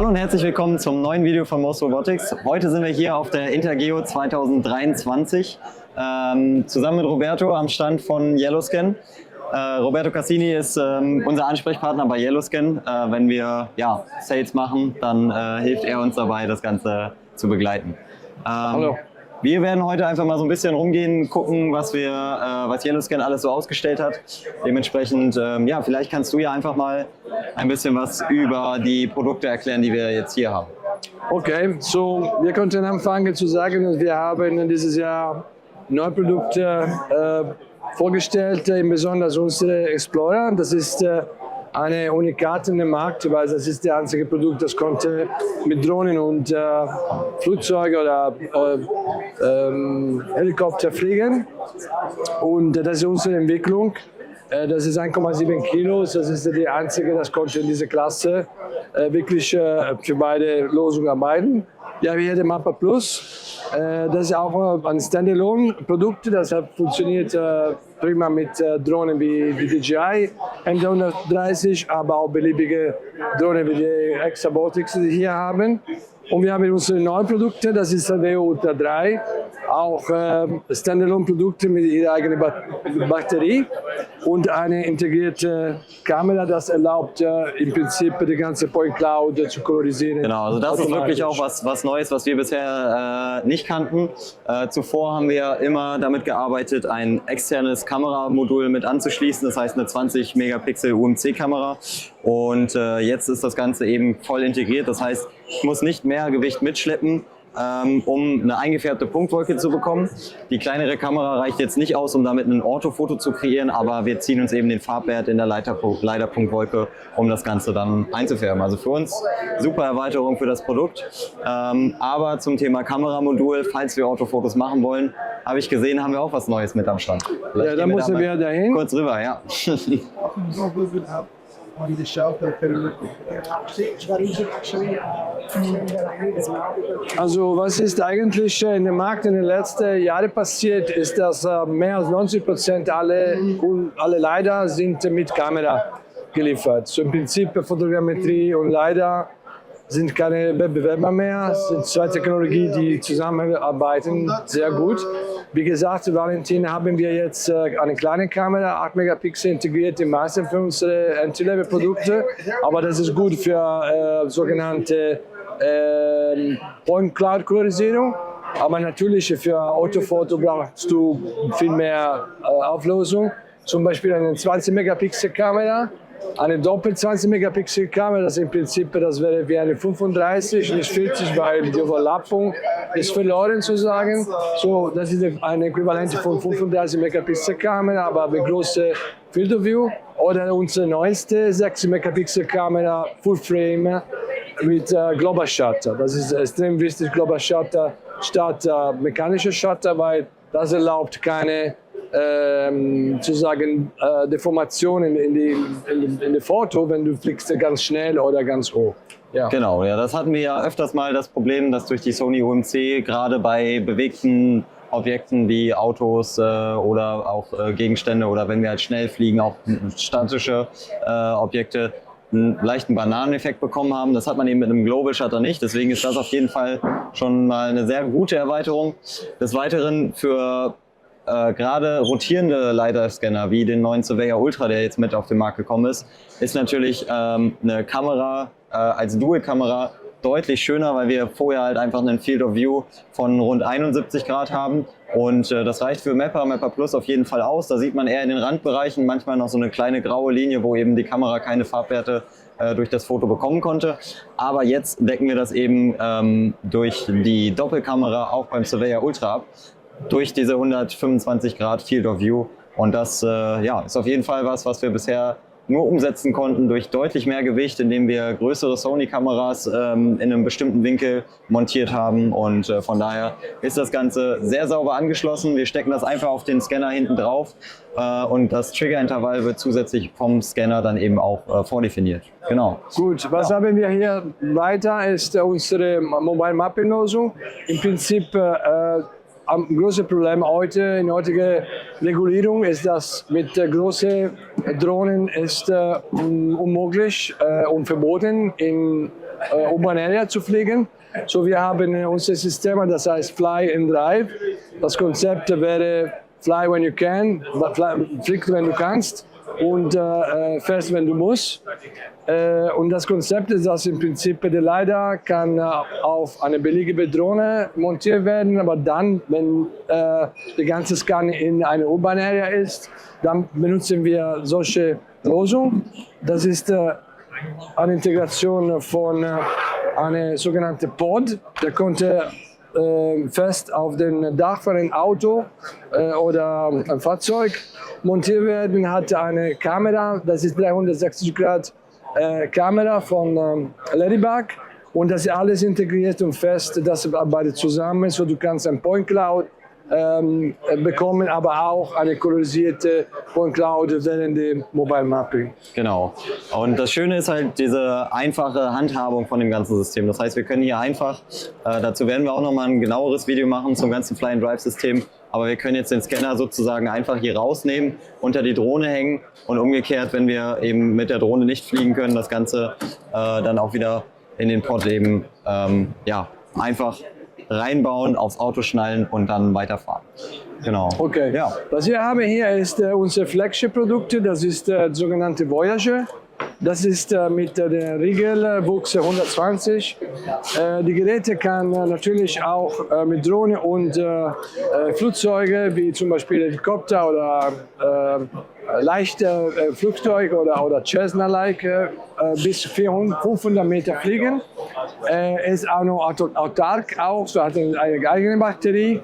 Hallo und herzlich willkommen zum neuen Video von MOS Robotics. Heute sind wir hier auf der Intergeo 2023 zusammen mit Roberto am Stand von Yellowscan. Roberto Cassini ist unser Ansprechpartner bei Yellowscan. Wenn wir Sales machen, dann hilft er uns dabei, das Ganze zu begleiten. Hallo. Wir werden heute einfach mal so ein bisschen rumgehen, gucken, was Yellowscan alles so ausgestellt hat. Dementsprechend, vielleicht kannst du ja einfach mal ein bisschen was über die Produkte erklären, die wir jetzt hier haben. Okay, so wir könnten anfangen zu sagen, wir haben dieses Jahr neue Produkte vorgestellt, besonders unsere Explorer. Das ist eine Unikat in dem Markt, weil das ist das einzige Produkt, das konnte mit Drohnen und Flugzeugen oder Helikopter fliegen. Und das ist unsere Entwicklung. Das ist 1,7 Kilo, das ist die einzige, das konnte in dieser Klasse wirklich für beide Lösungen arbeiten. Ja, wir haben den Mappa Plus. Das ist auch ein Standalone-Produkt, das funktioniert prima mit Drohnen wie die DJI M130, aber auch beliebige Drohnen wie die Exabotics, die wir hier haben. Und wir haben unsere neuen Produkte, das ist der WO Ultra 3, auch Standalone-Produkte mit ihrer eigenen Batterie und eine integrierte Kamera, das erlaubt im Prinzip die ganze Point Cloud zu kolorisieren. Genau, also das ist wirklich auch was Neues, was wir bisher nicht kannten. Zuvor haben wir immer damit gearbeitet, ein externes Kameramodul mit anzuschließen, das heißt eine 20 Megapixel UMC-Kamera. Und jetzt ist das Ganze eben voll integriert, das heißt, ich muss nicht mehr Gewicht mitschleppen, um eine eingefärbte Punktwolke zu bekommen. Die kleinere Kamera reicht jetzt nicht aus, um damit ein Orthofoto zu kreieren, aber wir ziehen uns eben den Farbwert in der Leiterpunktwolke, um das Ganze dann einzufärben. Also für uns super Erweiterung für das Produkt. Aber zum Thema Kameramodul, falls wir Orthofotos machen wollen, habe ich gesehen, haben wir auch was Neues mit am Stand. Ja, da müssen wir dahin. Kurz rüber, ja. On the shelf Also was ist eigentlich in dem Markt in den letzten Jahren passiert, ist, dass mehr als 90% alle LiDAR sind mit Kamera geliefert. So im Prinzip Fotogrammetrie und LiDAR sind keine Wettbewerber mehr, es sind zwei Technologien, die zusammenarbeiten sehr gut. Wie gesagt, Valentin, haben wir jetzt eine kleine Kamera, 8 Megapixel integriert in meisten für unsere Entry-Level-Produkte, aber das ist gut für sogenannte Point-Cloud-Kolorisierung. Aber natürlich für Autofoto brauchst du viel mehr Auflösung, zum Beispiel eine 20 Megapixel Kamera. Eine doppel 20 Megapixel Kamera, das im Prinzip, das wäre wie eine 35, nicht 40, weil die Überlappung ist verloren zu sagen. So, das ist ein Äquivalent von 35 Megapixel Kamera, aber mit großer Field of View. Oder unsere neueste 6 Megapixel Kamera Full Frame mit Global Shutter. Das ist extrem wichtig, Global Shutter statt mechanischer Shutter, weil das erlaubt keine Deformationen in die Foto, wenn du fliegst ganz schnell oder ganz hoch. Ja. Genau, ja, das hatten wir ja öfters mal das Problem, dass durch die Sony UMC gerade bei bewegten Objekten wie Autos oder auch Gegenstände oder wenn wir halt schnell fliegen, auch statische Objekte, einen leichten Bananeneffekt bekommen haben. Das hat man eben mit einem Global Shutter nicht, deswegen ist das auf jeden Fall schon mal eine sehr gute Erweiterung. Des Weiteren für gerade rotierende LiDAR-Scanner wie den neuen Surveyor Ultra, der jetzt mit auf den Markt gekommen ist natürlich eine Kamera als Dual-Kamera deutlich schöner, weil wir vorher halt einfach einen Field of View von rund 71 Grad haben und das reicht für Mappa Plus auf jeden Fall aus. Da sieht man eher in den Randbereichen manchmal noch so eine kleine graue Linie, wo eben die Kamera keine Farbwerte durch das Foto bekommen konnte. Aber jetzt decken wir das eben durch die Doppelkamera auch beim Surveyor Ultra ab, durch diese 125 Grad Field of View. Und das ist auf jeden Fall was wir bisher nur umsetzen konnten durch deutlich mehr Gewicht, indem wir größere Sony-Kameras in einem bestimmten Winkel montiert haben. Und von daher ist das Ganze sehr sauber angeschlossen. Wir stecken das einfach auf den Scanner hinten drauf und das Triggerintervall wird zusätzlich vom Scanner dann eben auch vordefiniert. Genau. Gut, was haben wir hier weiter, ist unsere Mobile Mapping-Lösung. Im Prinzip Am größten Problem heute in der heutigen Regulierung ist, dass mit großen Drohnen ist unmöglich und verboten in Urban Area zu fliegen. So, wir haben unser System, das heißt Fly and Drive. Das Konzept wäre Fly when you can, flieg wenn du kannst und fährst wenn du musst. Und das Konzept ist, dass im Prinzip der Leiter kann auf eine beliebige Drohne montiert werden, aber dann, wenn der ganze Scan in einer Urban Area ist, dann benutzen wir solche Lösungen. Das ist eine Integration von einem sogenannten Pod, der konnte fest auf dem Dach von einem Auto oder einem Fahrzeug montiert werden, hat eine Kamera, das ist 360 Grad Kamera von Ladybug und das ist alles integriert und fest, das arbeitet zusammen, so du kannst ein Point Cloud bekommen, aber auch eine kolorisierte Point Cloud während dem Mobile Mapping. Genau. Und das Schöne ist halt diese einfache Handhabung von dem ganzen System. Das heißt, wir können hier einfach, dazu werden wir auch nochmal ein genaueres Video machen zum ganzen Fly-and-Drive-System, aber wir können jetzt den Scanner sozusagen einfach hier rausnehmen, unter die Drohne hängen und umgekehrt, wenn wir eben mit der Drohne nicht fliegen können, das Ganze dann auch wieder in den Pod eben ja, einfach reinbauen, aufs Auto schnallen und dann weiterfahren. Genau. Okay. Ja. Was wir haben hier ist unser Flagship-Produkt, das ist der sogenannte Voyager. Das ist mit der Regelwuchs 120. Die Geräte kann natürlich auch mit Drohne und Flugzeuge wie zum Beispiel Helikopter oder leichte Flugzeug oder Cessna-like bis 500 Meter fliegen. Ist auch noch autark, so hat eine eigene Batterie.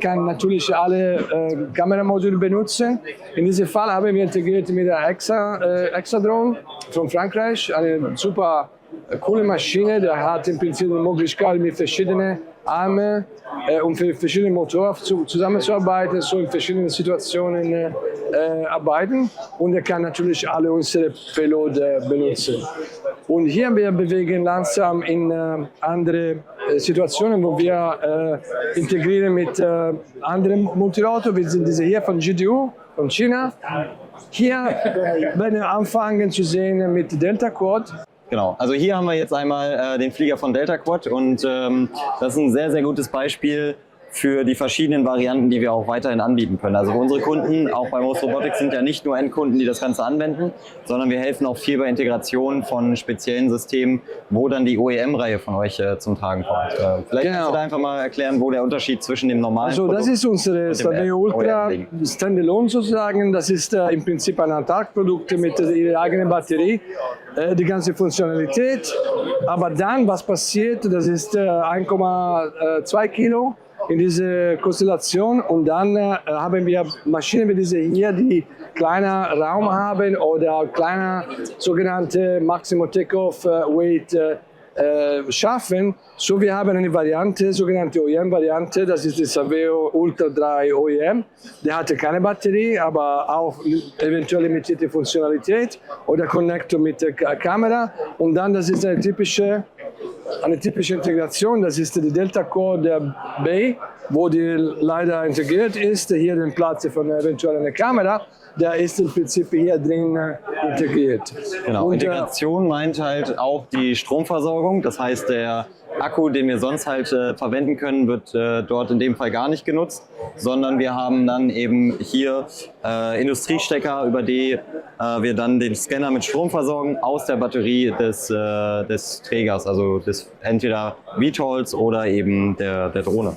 Kann natürlich alle Kameramodule benutzen. In diesem Fall haben wir integriert mit der Exadrone von Frankreich, eine super coole Maschine, der hat im Prinzip die Möglichkeit mit verschiedenen Armen und für verschiedene Motoren zusammenzuarbeiten, so in verschiedenen Situationen arbeiten und er kann natürlich alle unsere Payload benutzen. Und hier wir bewegen langsam in andere Situationen, wo wir integrieren mit anderen Multirotor. Wir sind diese hier von GDU, von China. Hier werden wir anfangen zu sehen mit Delta Quad. Genau, also hier haben wir jetzt einmal den Flieger von Delta Quad und das ist ein sehr, sehr gutes Beispiel für die verschiedenen Varianten, die wir auch weiterhin anbieten können. Also unsere Kunden, auch bei Most Robotics, sind ja nicht nur Endkunden, die das Ganze anwenden, sondern wir helfen auch viel bei Integration von speziellen Systemen, wo dann die OEM-Reihe von euch zum Tragen kommt. Vielleicht kannst du da einfach mal erklären, wo der Unterschied zwischen dem normalen Produkt das ist unsere Saveo Ultra Standalone sozusagen. Das ist im Prinzip ein Autark-Produkt mit ihrer eigenen Batterie. Die ganze Funktionalität. Aber dann, was passiert, das ist 1,2 Kilo in dieser Konstellation und dann haben wir Maschinen wie diese hier, die kleiner Raum haben oder kleiner sogenannte Maximum Takeoff Weight schaffen. So wir haben eine Variante, sogenannte OEM-Variante, das ist die Saveo Ultra 3 OEM. Der hatte keine Batterie, aber auch eventuell limitierte Funktionalität oder Connector mit der Kamera. Und dann, das ist eine typische Integration, das ist die Delta Core der Bay, wo die leider integriert ist. Hier den Platz von eventuell einer Kamera, der ist im Prinzip hier drin integriert. Genau, Integration meint halt auch die Stromversorgung, das heißt der Akku, den wir sonst halt verwenden können, wird dort in dem Fall gar nicht genutzt, sondern wir haben dann eben hier Industriestecker, über die wir dann den Scanner mit Strom versorgen aus der Batterie des Trägers, also des entweder VTOLs oder eben der Drohne.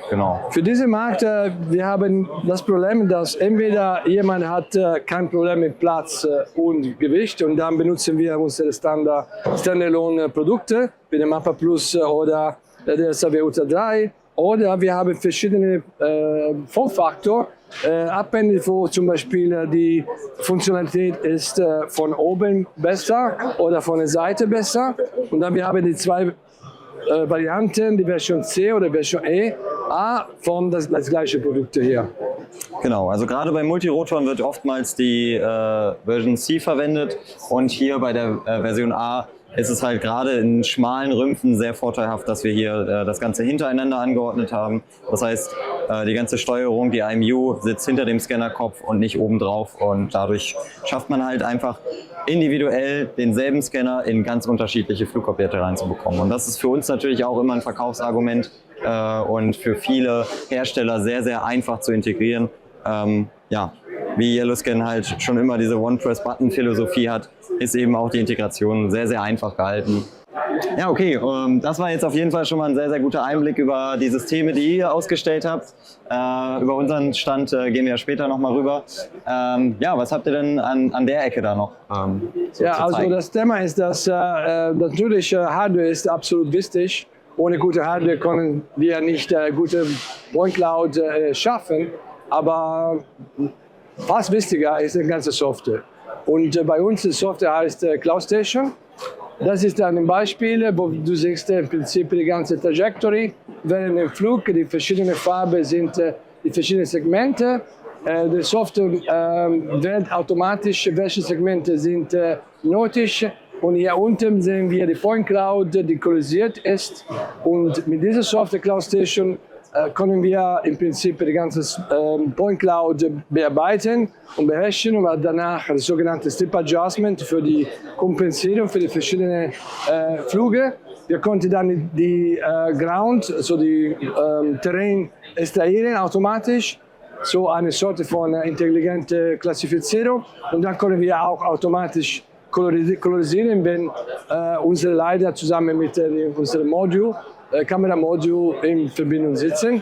Genau. Für diesen Markt, wir haben das Problem, dass entweder jemand hat kein Problem mit Platz und Gewicht und dann benutzen wir unsere Standalone-Produkte wie der Mappa Plus oder der Saveo Ultra 3 oder wir haben verschiedene Formfaktoren, abhängig von zum Beispiel die Funktionalität ist von oben besser oder von der Seite besser und dann wir haben die zwei Varianten, die Version C oder Version E, A von das gleiche Produkt hier. Genau, also gerade bei Multirotoren wird oftmals die Version C verwendet und hier bei der Version A ist es halt gerade in schmalen Rümpfen sehr vorteilhaft, dass wir hier das Ganze hintereinander angeordnet haben. Das heißt, die ganze Steuerung, die IMU sitzt hinter dem Scannerkopf und nicht oben drauf, und dadurch schafft man halt einfach individuell denselben Scanner in ganz unterschiedliche Flugobjekte reinzubekommen. Und das ist für uns natürlich auch immer ein Verkaufsargument und für viele Hersteller sehr, sehr einfach zu integrieren. Ja, wie Yellowscan halt schon immer diese One-Press-Button-Philosophie hat, ist eben auch die Integration sehr, sehr einfach gehalten. Ja, okay, das war jetzt auf jeden Fall schon mal ein sehr, sehr guter Einblick über die Systeme, die ihr ausgestellt habt. Über unseren Stand gehen wir ja später nochmal rüber. Ja, was habt ihr denn an der Ecke da noch ja, also das Thema ist, dass natürlich Hardware ist absolut wichtig. Ohne gute Hardware können wir nicht gute Point Cloud schaffen, aber was wichtiger ist die ganze Software. Und bei uns die Software heißt Cloud Station. Das ist ein Beispiel, wo du siehst im Prinzip die ganze Trajectory während dem Flug. Die verschiedenen Farben sind die verschiedenen Segmente. Die Software wählt automatisch, welche Segmente sind nötig. Und hier unten sehen wir die Point Cloud, die kolorisiert ist. Und mit dieser Software Cloud Station können wir im Prinzip die ganze Point Cloud bearbeiten und beherrschen und danach das sogenannte Strip Adjustment für die Kompensierung für die verschiedenen Flüge. Wir konnten dann die Ground, also die Terrain extrahieren automatisch, so eine Sorte von intelligente Klassifizierung, und dann können wir auch automatisch kolorisieren, wenn unsere Leiter zusammen mit unserem Modul Kameramodul in Verbindung sitzen,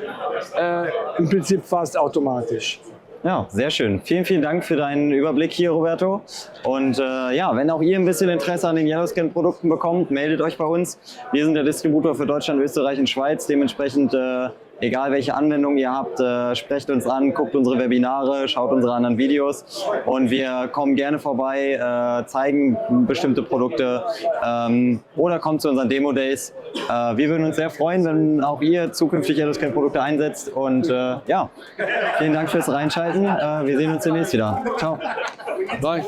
im Prinzip fast automatisch. Ja, sehr schön. Vielen, vielen Dank für deinen Überblick hier, Roberto. Und ja, wenn auch ihr ein bisschen Interesse an den Yellowscan-Produkten bekommt, meldet euch bei uns. Wir sind der Distributor für Deutschland, Österreich und Schweiz. Dementsprechend, egal welche Anwendung ihr habt, sprecht uns an, guckt unsere Webinare, schaut unsere anderen Videos, und wir kommen gerne vorbei, zeigen bestimmte Produkte oder kommt zu unseren Demo-Days. Wir würden uns sehr freuen, wenn auch ihr zukünftig Yellowscan-Produkte einsetzt, und ja, vielen Dank fürs Reinschalten. Wir sehen uns demnächst wieder. Ciao. Bye.